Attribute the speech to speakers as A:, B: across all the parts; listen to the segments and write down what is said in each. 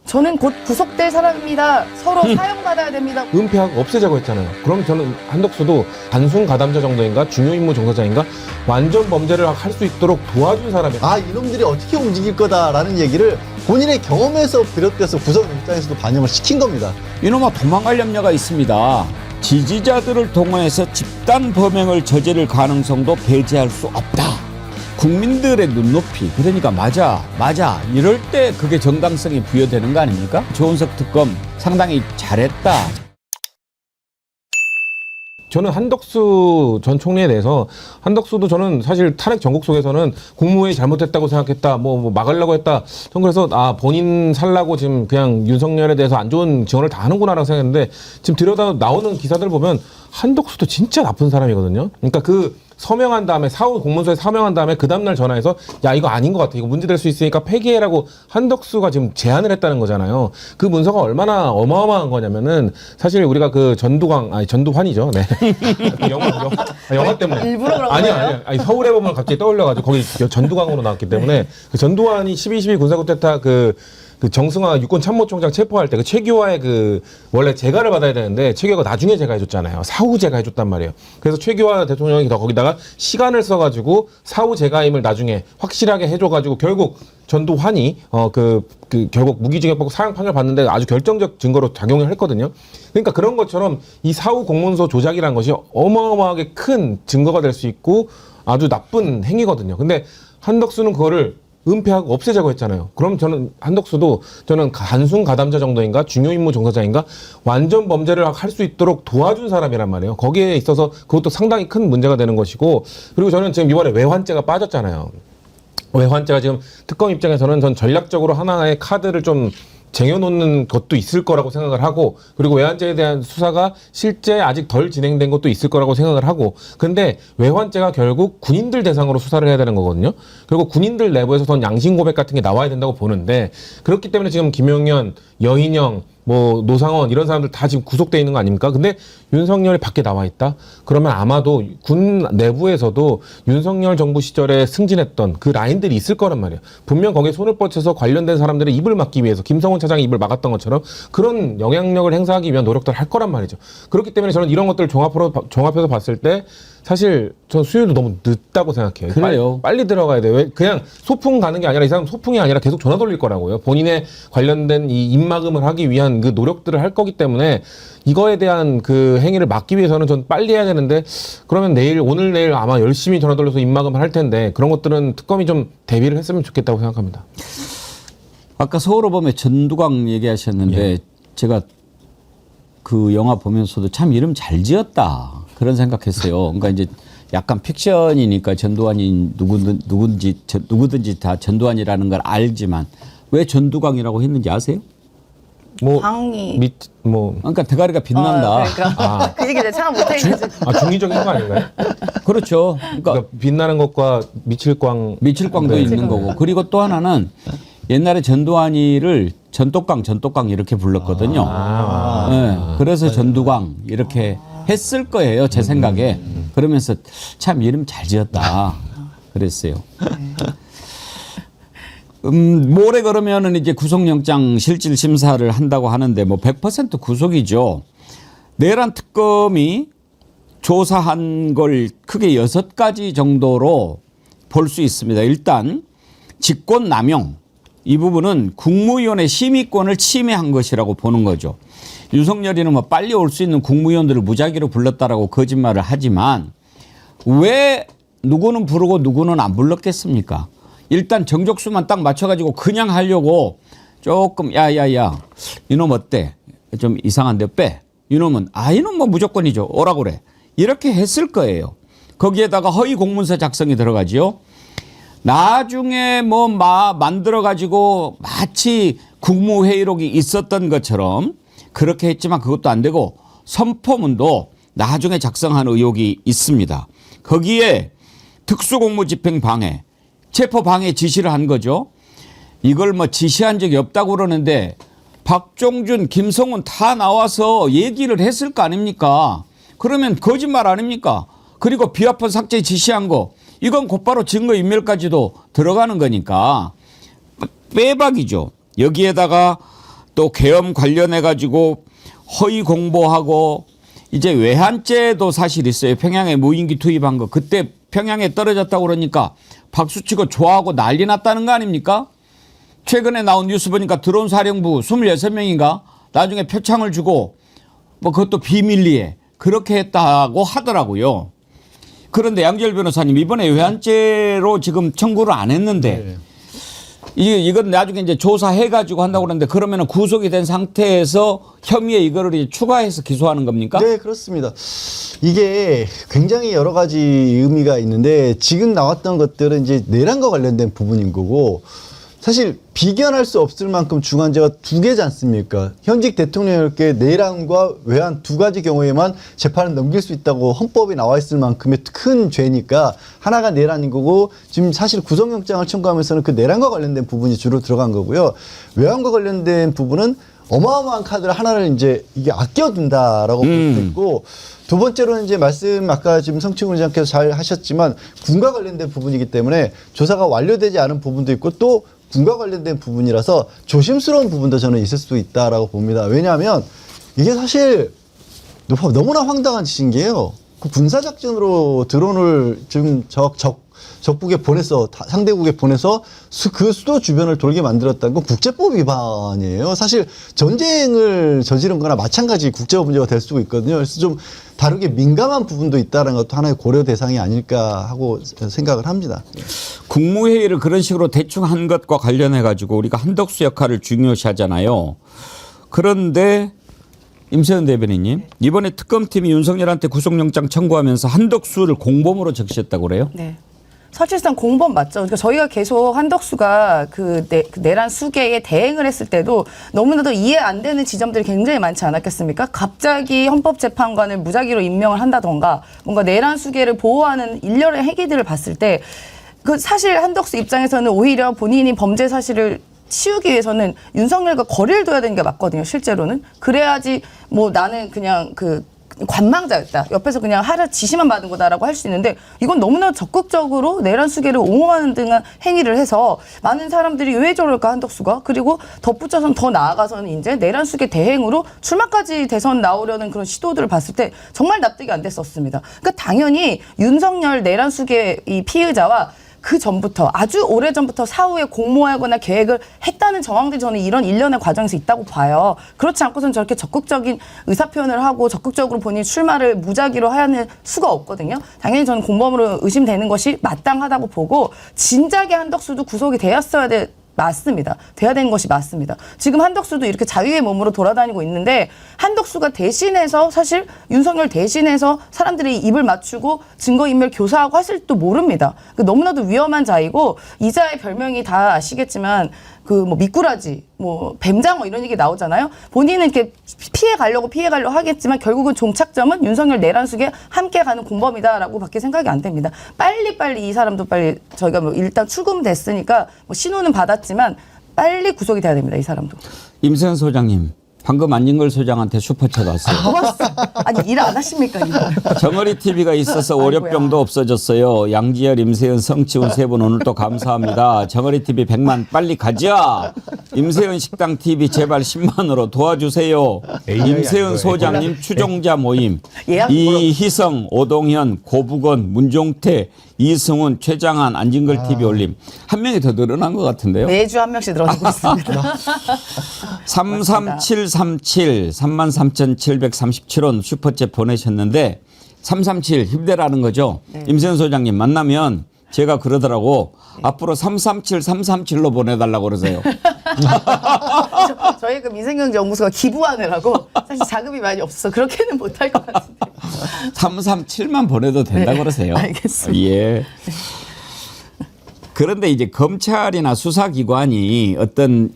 A: 저는 곧 구속될 사람입니다. 서로 사형받아야 됩니다.
B: 은폐하고 없애자고 했잖아요. 그럼 저는 한덕수도 단순 가담자 정도인가 중요임무 종사자인가 완전 범죄를 할 수 있도록 도와준 사람이야.
C: 아, 이놈들이 어떻게 움직일 거다라는 얘기를 본인의 경험에서 비롯돼서 구속영장에서도 반영을 시킨 겁니다.
D: 이놈아 도망갈 염려가 있습니다. 지지자들을 동원해서 집단 범행을 저지를 가능성도 배제할 수 없다. 국민들의 눈높이, 그러니까 맞아 이럴 때 그게 정당성이 부여되는 거 아닙니까? 조은석 특검 상당히 잘했다.
B: 저는 한덕수 전 총리에 대해서 한덕수도 저는 사실 탄핵 전국 속에서는 국무회의 잘못했다고 생각했다, 뭐 막으려고 했다. 전 그래서 본인 살라고 지금 그냥 윤석열에 대해서 안 좋은 지원을 다 하는구나라고 생각했는데 지금 들여다 나오는 기사들 보면 한덕수도 진짜 나쁜 사람이거든요. 그러니까 그 서명한 다음에 사후 공문서에 서명한 다음에 그 다음날 전화해서 야 이거 아닌 것 같아, 이거 문제될 수 있으니까 폐기해라고 한덕수가 지금 제안을 했다는 거잖아요. 그 문서가 얼마나 어마어마한 거냐면은 사실 우리가 그 전두환이죠. 네. 영화 때문에.
A: 일부러 그런
B: 아니야,
A: 거예요?
B: 아니야. 아니, 서울에 보면 갑자기 떠올려가지고 거기 전두광으로 나왔기 때문에 그 전두환이 12.12 군사쿠데타 그 정승화 육군참모총장 체포할 때 그 최규화의 그 원래 재가를 받아야 되는데 최규화가 나중에 재가해줬잖아요. 사후 재가해줬단 말이에요. 그래서 최규화 대통령이 더 거기다가 시간을 써가지고 사후 재가임을 나중에 확실하게 해줘가지고 결국 전두환이 결국 무기징역받고 사형 판결 받는데 아주 결정적 증거로 작용을 했거든요. 그러니까 그런 것처럼 이 사후 공문서 조작이라는 것이 어마어마하게 큰 증거가 될 수 있고 아주 나쁜 행위거든요. 근데 한덕수는 그거를 은폐하고 없애자고 했잖아요. 그럼 저는 한덕수도 저는 단순 가담자 정도인가 중요임무 종사자인가 완전 범죄를 할 수 있도록 도와준 사람이란 말이에요. 거기에 있어서 그것도 상당히 큰 문제가 되는 것이고, 그리고 저는 지금 이번에 외환죄가 빠졌잖아요. 외환죄가 지금 특검 입장에서는 전 전략적으로 하나의 카드를 좀 쟁여놓는 것도 있을 거라고 생각을 하고, 그리고 외환죄에 대한 수사가 실제 아직 덜 진행된 것도 있을 거라고 생각을 하고, 근데 외환죄가 결국 군인들 대상으로 수사를 해야 되는 거거든요. 그리고 군인들 내부에서 전 양심 고백 같은 게 나와야 된다고 보는데, 그렇기 때문에 지금 김용현, 여인영, 뭐 노상원 이런 사람들 다 지금 구속돼 있는 거 아닙니까? 근데 윤석열이 밖에 나와 있다? 그러면 아마도 군 내부에서도 윤석열 정부 시절에 승진했던 그 라인들이 있을 거란 말이에요. 분명 거기에 손을 뻗쳐서 관련된 사람들의 입을 막기 위해서 김성훈 차장이 입을 막았던 것처럼 그런 영향력을 행사하기 위한 노력들을 할 거란 말이죠. 그렇기 때문에 저는 이런 것들을 종합해서 봤을 때 사실 전 수요도 너무 늦다고 생각해요.
D: 그래요.
B: 빨리 들어가야 돼요. 왜 그냥 소풍 가는 게 아니라 이 사람 소풍이 아니라 계속 전화 돌릴 거라고요. 본인의 관련된 이 입막음을 하기 위한 그 노력들을 할 거기 때문에 이거에 대한 그 행위를 막기 위해서는 전 빨리 해야 되는데, 그러면 오늘 내일 아마 열심히 전화 돌려서 입막음을 할 텐데 그런 것들은 특검이 좀 대비를 했으면 좋겠다고 생각합니다.
D: 아까 서울어범의 전두광 얘기하셨는데
B: 예.
D: 제가 그 영화 보면서도 참 이름 잘 지었다 그런 생각했어요. 그러니까 이제 약간 픽션이니까 전두환이 누구든지 다 전두환이라는 걸 알지만 왜 전두광이라고 했는지 아세요?
A: 광이.
D: 그러니까 대가리가 빛난다.
A: 그러니까 그 얘기 내가 참 못해가지고.
B: 중의적인 거 아닌가요?
D: 그렇죠. 그러니까
B: 빛나는 것과 미칠광도
D: 네. 있는 거고, 그리고 또 하나는 옛날에 전두환이를 전똑광 이렇게 불렀거든요. 네. 그래서 전두광 이렇게 했을 거예요, 제 생각에. 그러면서 참 이름 잘 지었다 그랬어요. 모레 그러면은 이제 구속영장 실질 심사를 한다고 하는데 뭐 100% 구속이죠. 내란 특검이 조사한 걸 크게 6가지 정도로 볼 수 있습니다. 일단 직권남용, 이 부분은 국무위원회 심의권을 침해한 것이라고 보는 거죠. 윤석열이는 뭐 빨리 올 수 있는 국무위원들을 무작위로 불렀다라고 거짓말을 하지만 왜 누구는 부르고 누구는 안 불렀겠습니까? 일단 정족수만 딱 맞춰가지고 그냥 하려고 조금 야야야 이놈 어때? 좀 이상한데 빼. 이놈은 이놈 뭐 무조건이죠. 오라고 그래. 이렇게 했을 거예요. 거기에다가 허위 공문서 작성이 들어가지요. 나중에 뭐 만들어가지고 마치 국무회의록이 있었던 것처럼 그렇게 했지만 그것도 안 되고 선포문도 나중에 작성한 의혹이 있습니다. 거기에 특수공무집행 방해, 체포 방해 지시를 한 거죠. 이걸 뭐 지시한 적이 없다고 그러는데 박종준, 김성훈 다 나와서 얘기를 했을 거 아닙니까? 그러면 거짓말 아닙니까? 그리고 비화폰 삭제 지시한 거 이건 곧바로 증거인멸까지도 들어가는 거니까 빼박이죠. 여기에다가 또 계엄 관련해 가지고 허위 공보하고 이제 외환죄도 사실 있어요. 평양에 무인기 투입한 거. 그때 평양에 떨어졌다고 그러니까 박수치고 좋아하고 난리 났다는 거 아닙니까? 최근에 나온 뉴스 보니까 드론 사령부 26명인가 나중에 표창을 주고 뭐 그것도 비밀리에 그렇게 했다고 하더라고요. 그런데 양지열 변호사님 이번에 외환죄로 지금 청구를 안 했는데 이건 나중에 이제 조사해가지고 한다고 그러는데 그러면 구속이 된 상태에서 혐의에 이거를 이제 추가해서 기소하는 겁니까?
C: 네, 그렇습니다. 이게 굉장히 여러 가지 의미가 있는데 지금 나왔던 것들은 이제 내란과 관련된 부분인 거고 사실 비견할 수 없을 만큼 중한죄가 두 개지 않습니까? 현직 대통령에게 내란과 외환 두 가지 경우에만 재판을 넘길 수 있다고 헌법에 나와 있을 만큼의 큰 죄니까 하나가 내란인 거고 지금 사실 구속영장을 청구하면서는 그 내란과 관련된 부분이 주로 들어간 거고요. 외환과 관련된 부분은 어마어마한 카드를 하나를 이제 이게 아껴둔다라고 볼 수 있고 두 번째로는 이제 말씀 아까 지금 성치훈 의장께서 잘 하셨지만 군과 관련된 부분이기 때문에 조사가 완료되지 않은 부분도 있고 또 군과 관련된 부분이라서 조심스러운 부분도 저는 있을 수 있다라고 봅니다. 왜냐하면 이게 사실 너무나 황당한 짓인 게요. 그 군사작전으로 드론을 지금 적국에 보내서 상대국에 보내서 그 수도 주변을 돌게 만들었다는 건 국제법 위반이에요. 사실 전쟁을 저지른 거나 마찬가지 국제법 문제가 될 수도 있거든요. 그래서 좀 다르게 민감한 부분도 있다는 것도 하나의 고려 대상이 아닐까 하고 생각을 합니다.
D: 국무회의를 그런 식으로 대충 한 것과 관련해 가지고 우리가 한덕수 역할을 중요시하잖아요. 그런데 임세현 대변인님 이번에 특검팀이 윤석열한테 구속영장 청구하면서 한덕수를 공범으로 적시했다고 그래요?
A: 네. 사실상 공범 맞죠. 그러니까 저희가 계속 한덕수가 그 내란 수계에 대행을 했을 때도 너무나도 이해 안 되는 지점들이 굉장히 많지 않았겠습니까? 갑자기 헌법재판관을 무작위로 임명을 한다던가 뭔가 내란 수계를 보호하는 일련의 행위들을 봤을 때 그 사실 한덕수 입장에서는 오히려 본인이 범죄 사실을 치우기 위해서는 윤석열과 거리를 둬야 되는 게 맞거든요. 실제로는. 그래야지 뭐 나는 그냥 그 관망자였다. 옆에서 그냥 하라 지시만 받은 거다라고 할 수 있는데 이건 너무나 적극적으로 내란 수계를 옹호하는 등한 행위를 해서 많은 사람들이 왜 저럴까 한덕수가 그리고 덧붙여서는 더 나아가서는 이제 내란 수계 대행으로 출마까지 대선 나오려는 그런 시도들을 봤을 때 정말 납득이 안 됐었습니다. 그러니까 당연히 윤석열 내란 수계 이 피의자와 그 전부터 아주 오래 전부터 사후에 공모하거나 계획을 했다는 정황들이 저는 이런 일련의 과정에서 있다고 봐요. 그렇지 않고선 저렇게 적극적인 의사표현을 하고 적극적으로 본인 출마를 무작위로 하는 수가 없거든요. 당연히 저는 공범으로 의심되는 것이 마땅하다고 보고 진작에 한덕수도 구속이 되었어야 맞습니다. 돼야 되는 것이 맞습니다. 지금 한덕수도 이렇게 자유의 몸으로 돌아다니고 있는데 한덕수가 대신해서 사실 윤석열 대신해서 사람들이 입을 맞추고 증거인멸 교사하고 하실지도 모릅니다. 너무나도 위험한 자이고 이 자의 별명이 다 아시겠지만 그 뭐 미꾸라지, 뭐 뱀장어 이런 얘기 나오잖아요. 본인은 이렇게 피해 가려고 하겠지만 결국은 종착점은 윤석열 내란 수계 함께 가는 공범이다라고밖에 생각이 안 됩니다. 빨리 이 사람도 빨리 저희가 뭐 일단 출금됐으니까 뭐 신호는 받았지만 빨리 구속이 돼야 됩니다. 이 사람도.
D: 임세현 소장님. 방금 안진걸 소장한테 슈퍼챗 왔어요.
A: 아니 일 안 하십니까 이거?
D: 정어리 TV가 있어서 월요병도 없어졌어요. 양지열, 임세현, 성치훈 세 분 오늘 또 감사합니다. 정어리 TV 100만 빨리 가자. 임세현 식당 TV 제발 10만으로 도와주세요. 임세현 소장님 추종자 모임. 이희성, 오동현, 고북원, 문종태, 이승훈, 최장한, 안진걸 TV 올림. 한 명이 더 늘어난 것 같은데요.
A: 매주 한 명씩 늘어나고 있습니다.
D: 33737 33,737원 슈퍼챗 보내셨는데 337 힘내라는 거죠. 네. 임세현 소장님 만나면 제가 그러더라고. 앞으로 337로 보내달라고 그러세요.
A: 저희 그 민생경제연구소가 기부하느라고 사실 자금이 많이 없어서 그렇게는 못할 것 같은데.
D: 337만 보내도 된다고 그러세요.
A: 알겠습니다.
D: 예. 그런데 이제 검찰이나 수사기관이 어떤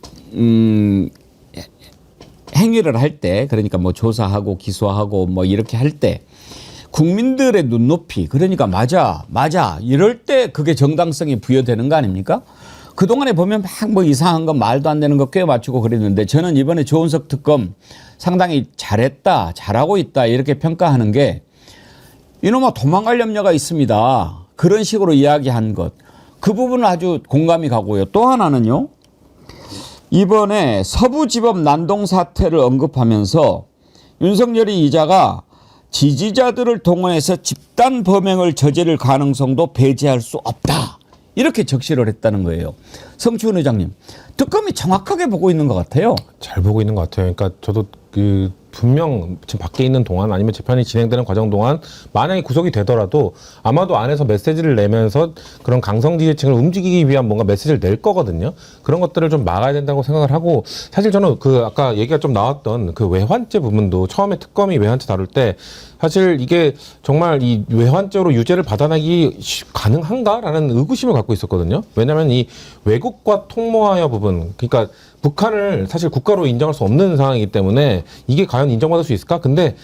D: 행위를 할 때 그러니까 뭐 조사하고 기소하고 뭐 이렇게 할 때 국민들의 눈높이 그러니까 맞아 이럴 때 그게 정당성이 부여되는 거 아닙니까? 그동안에 보면 막 뭐 이상한 거 말도 안 되는 거 꽤 맞추고 그랬는데 저는 이번에 조은석 특검 상당히 잘했다 잘하고 있다 이렇게 평가하는 게 이놈아 도망갈 염려가 있습니다. 그런 식으로 이야기한 것 그 부분은 아주 공감이 가고요. 또 하나는요. 이번에 서부지법 난동 사태를 언급하면서 윤석열이 이자가 지지자들을 동원해서 집단 범행을 저지를 가능성도 배제할 수 없다. 이렇게 적시를 했다는 거예요. 성추훈 의장님, 특검이 정확하게 보고 있는 것 같아요.
B: 잘 보고 있는 것 같아요. 그러니까 저도 분명 지금 밖에 있는 동안 아니면 재판이 진행되는 과정 동안 만약에 구속이 되더라도 아마도 안에서 메시지를 내면서 그런 강성 지지층을 움직이기 위한 뭔가 메시지를 낼 거거든요. 그런 것들을 좀 막아야 된다고 생각을 하고, 사실 저는 아까 얘기가 좀 나왔던 그 외환죄 부분도 처음에 특검이 외환죄 다룰 때 사실 이게 정말 이 외환죄로 유죄를 받아내기 가능한가라는 의구심을 갖고 있었거든요. 왜냐하면 이 외국과 통모하여 부분, 그러니까 북한을 사실 국가로 인정할 수 없는 상황이기 때문에 이게 과연 인정받을 수 있을까? 근데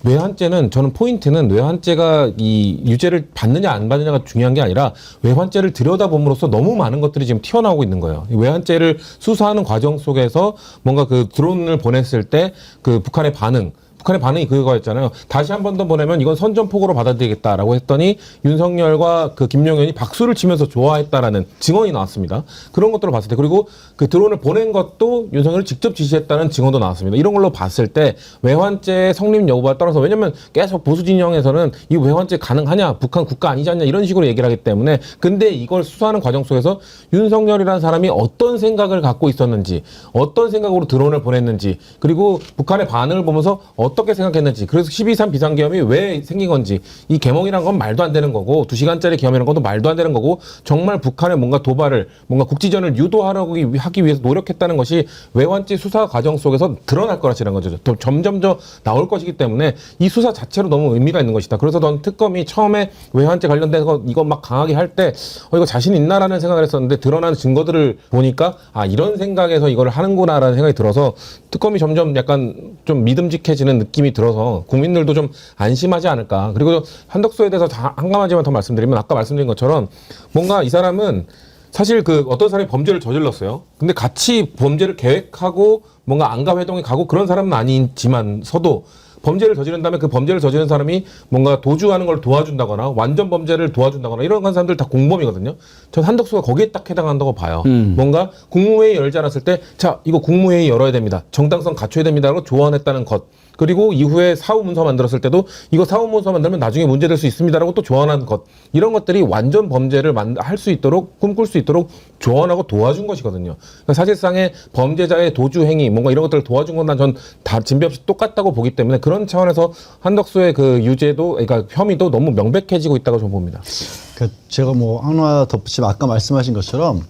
B: 외환죄는, 저는 포인트는 외환죄가 이 유죄를 받느냐 안 받느냐가 중요한 게 아니라 외환죄를 들여다봄으로써 너무 많은 것들이 지금 튀어나오고 있는 거예요. 이 외환죄를 수사하는 과정 속에서 뭔가 그 드론을 보냈을 때 그 북한의 반응이 그거였잖아요. 다시 한 번 더 보내면 이건 선전포고로 받아들이겠다라고 했더니 윤석열과 그 김용현이 박수를 치면서 좋아했다라는 증언이 나왔습니다. 그런 것들을 봤을 때, 그리고 그 드론을 보낸 것도 윤석열을 직접 지시했다는 증언도 나왔습니다. 이런 걸로 봤을 때 외환죄 성립 여부에 따라서, 왜냐면 계속 보수 진영에서는 이 외환죄 가능하냐, 북한 국가 아니지 않냐 이런 식으로 얘기를 하기 때문에, 근데 이걸 수사하는 과정 속에서 윤석열이라는 사람이 어떤 생각을 갖고 있었는지, 어떤 생각으로 드론을 보냈는지, 그리고 북한의 반응을 보면서 어떻게 생각했는지, 그래서 12.3 비상계엄이 왜 생긴 건지, 이 계몽이란 건 말도 안 되는 거고 2시간짜리 계엄이라는 것도 말도 안 되는 거고, 정말 북한의 뭔가 도발을, 뭔가 국지전을 유도하려고 하기 위해서 노력했다는 것이 외환죄 수사 과정 속에서 드러날 거라는 거죠. 또 점점 더 나올 것이기 때문에 이 수사 자체로 너무 의미가 있는 것이다. 그래서 전 특검이 처음에 외환죄 관련돼서 이거 막 강하게 할 때 이거 자신 있나라는 생각을 했었는데, 드러나는 증거들을 보니까 이런 생각에서 이걸 하는구나라는 생각이 들어서 특검이 점점 약간 좀 믿음직해지는 느낌이 들어서 국민들도 좀 안심하지 않을까. 그리고 한덕수에 대해서 한 가지만 더 말씀드리면, 아까 말씀드린 것처럼 뭔가 이 사람은 사실 어떤 사람이 범죄를 저질렀어요. 근데 같이 범죄를 계획하고 뭔가 안가 회동에 가고 그런 사람은 아니지만서도 범죄를 저지른 다음에 그 범죄를 저지른 사람이 뭔가 도주하는 걸 도와준다거나 완전 범죄를 도와준다거나 이런 사람들 다 공범이거든요. 전 한덕수가 거기에 딱 해당한다고 봐요. 뭔가 국무회의 열지 않았을 때, 자, 이거 국무회의 열어야 됩니다. 정당성 갖춰야 됩니다라고 조언했다는 것. 그리고 이후에 사후문서 만들었을 때도 이거 사후문서 만들면 나중에 문제될 수 있습니다라고 또 조언한 것. 이런 것들이 완전 범죄를 할 수 있도록, 꿈꿀 수 있도록 조언하고 도와준 것이거든요. 그러니까 사실상의 범죄자의 도주 행위, 뭔가 이런 것들을 도와준 건 전 다 진배 없이 똑같다고 보기 때문에, 그런 차원에서 한덕수의 그 유죄도, 그러니까 혐의도 너무 명백해지고 있다고 저는 봅니다.
C: 그러니까 제가 하나 덧붙이면, 아까 말씀하신 것처럼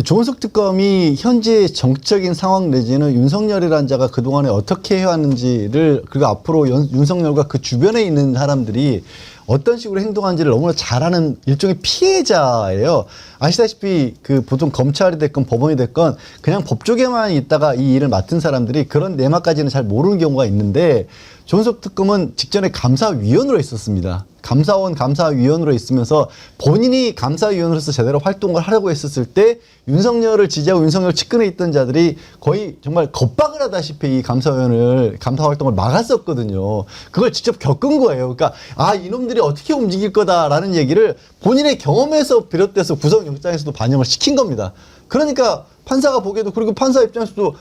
C: 조은석 특검이 현재 정치적인 상황 내지는 윤석열이라는 자가 그동안에 어떻게 해왔는지를, 그리고 앞으로 윤석열과 그 주변에 있는 사람들이 어떤 식으로 행동하는지를 너무나 잘 아는 일종의 피해자예요. 아시다시피 보통 검찰이 됐건 법원이 됐건 그냥 법조계만 있다가 이 일을 맡은 사람들이 그런 내막까지는 잘 모르는 경우가 있는데, 조은석 특검은 직전에 감사위원으로 있었습니다. 감사위원으로 있으면서 본인이 감사위원으로서 제대로 활동을 하려고 했었을 때 윤석열을 지지하고 윤석열 측근에 있던 자들이 거의 정말 겁박을 하다시피 이 감사 활동을 막았었거든요. 그걸 직접 겪은 거예요. 그러니까 이놈들이 어떻게 움직일 거다라는 얘기를 본인의 경험에서 비롯돼서 구속영장에서도 반영을 시킨 겁니다. 그러니까 판사가 보기에도, 그리고 판사 입장에서도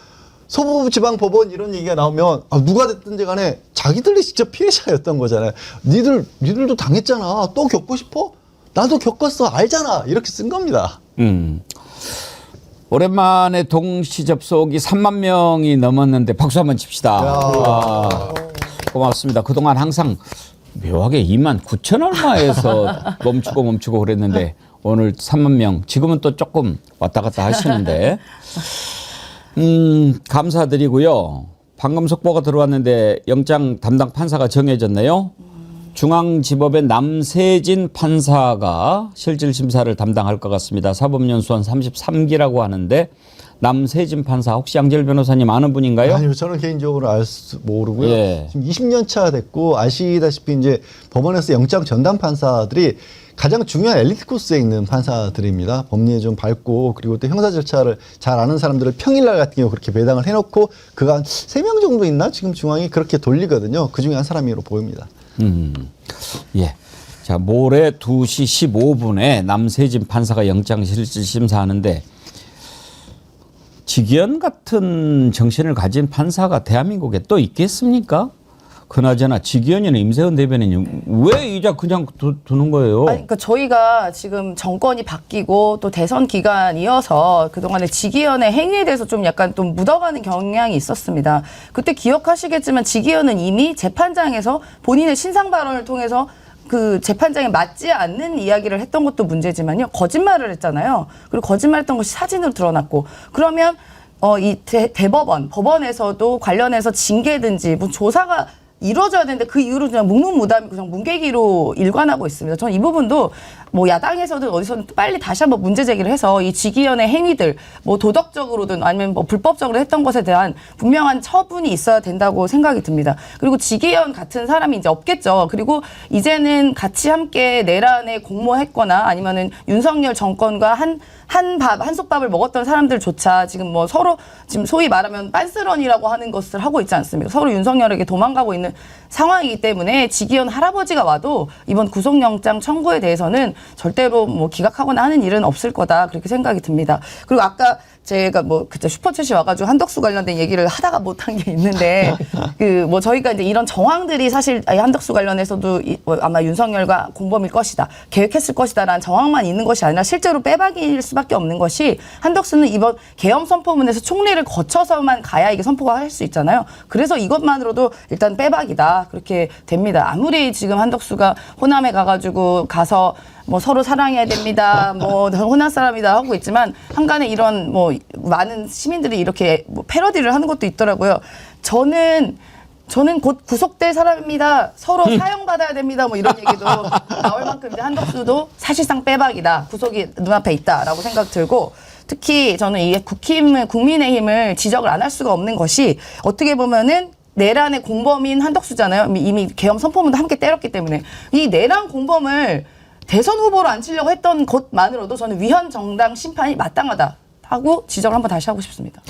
C: 서부지방법원 이런 얘기가 나오면 누가 됐든지 간에 자기들이 직접 피해자였던 거잖아요. 니들도 당했잖아. 또 겪고 싶어? 나도 겪었어. 알잖아. 이렇게 쓴 겁니다.
D: 오랜만에 동시 접속이 3만 명이 넘었는데 박수 한번 칩시다. 고맙습니다. 그동안 항상 묘하게 2만 9천 얼마에서 멈추고 그랬는데 오늘 3만 명. 지금은 또 조금 왔다 갔다 하시는데 감사드리고요. 방금 속보가 들어왔는데 영장 담당 판사가 정해졌네요. 중앙지법의 남세진 판사가 실질 심사를 담당할 것 같습니다. 사법연수원 33기라고 하는데 남세진 판사 혹시 양재열 변호사님 아는 분인가요?
C: 아니요, 저는 개인적으로 모르고요.
D: 예.
C: 지금 20년 차 됐고, 아시다시피 이제 법원에서 영장 전담 판사들이 가장 중요한 엘리트 코스에 있는 판사들입니다. 법리에 좀 밝고, 그리고 또 형사 절차를 잘 아는 사람들을 평일날 같은 경우 그렇게 배당을 해놓고, 그가 한 3명 정도 있나? 지금 중앙이 그렇게 돌리거든요. 그 중에 한 사람으로 보입니다.
D: 예. 자, 모레 2시 15분에 남세진 판사가 영장 실질 심사하는데 직위원 같은 정신을 가진 판사가 대한민국에 또 있겠습니까? 그나저나 직위원이나 임세훈 대변인이 왜 이제 그냥 두는 거예요?
A: 아니, 그러니까 저희가 지금 정권이 바뀌고 또 대선 기간이어서 그동안에 직위원의 행위에 대해서 좀 약간 좀 묻어가는 경향이 있었습니다. 그때 기억하시겠지만 직위원은 이미 재판장에서 본인의 신상 발언을 통해서 그 재판장에 맞지 않는 이야기를 했던 것도 문제지만요. 거짓말을 했잖아요. 그리고 거짓말했던 것이 사진으로 드러났고 그러면 이 대법원, 법원에서도 관련해서 징계든지 뭐 조사가 이루어져야 되는데 그 이후로 그냥 묵묵무담 그냥 뭉개기로 일관하고 있습니다. 저는 이 부분도 뭐 야당에서든 어디서든 빨리 다시 한번 문제 제기를 해서 이 직위원의 행위들 뭐 도덕적으로든 아니면 뭐 불법적으로 했던 것에 대한 분명한 처분이 있어야 된다고 생각이 듭니다. 그리고 직위원 같은 사람이 이제 없겠죠. 그리고 이제는 같이 함께 내란에 공모했거나 아니면은 윤석열 정권과 한 솥밥을 먹었던 사람들조차 지금 뭐 서로 지금 소위 말하면 빤스런이라고 하는 것을 하고 있지 않습니까? 서로 윤석열에게 도망가고 있는 상황이기 때문에 직위원 할아버지가 와도 이번 구속영장 청구에 대해서는 절대로 뭐 기각하거나 하는 일은 없을 거다 그렇게 생각이 듭니다. 그리고 아까 제가 뭐 그때 슈퍼챗이 와가지고 한덕수 관련된 얘기를 하다가 못한 게 있는데 그 뭐 저희가 이제 이런 정황들이 사실 한덕수 관련해서도 아마 윤석열과 공범일 것이다 계획했을 것이다라는 정황만 있는 것이 아니라 실제로 빼박일 수밖에 없는 것이 한덕수는 이번 계엄 선포문에서 총리를 거쳐서만 가야 이게 선포가 할 수 있잖아요. 그래서 이것만으로도 일단 빼박이다 그렇게 됩니다. 아무리 지금 한덕수가 호남에 가서 뭐 서로 사랑해야 됩니다. 뭐 호남 사람이다 하고 있지만 한간에 이런 뭐 많은 시민들이 이렇게 뭐 패러디를 하는 것도 있더라고요. 저는 곧 구속될 사람입니다. 서로 사형받아야 됩니다. 뭐 이런 얘기도 나올 만큼 이제 한덕수도 사실상 빼박이다. 구속이 눈앞에 있다라고 생각 들고 특히 저는 이게 국민의힘을 지적을 안 할 수가 없는 것이 어떻게 보면은 내란의 공범인 한덕수잖아요. 이미 계엄 선포문도 함께 때렸기 때문에 이 내란 공범을 대선 후보로 앉히려고 했던 것만으로도 저는 위헌 정당 심판이 마땅하다 하고 지적을 한번 다시 하고 싶습니다.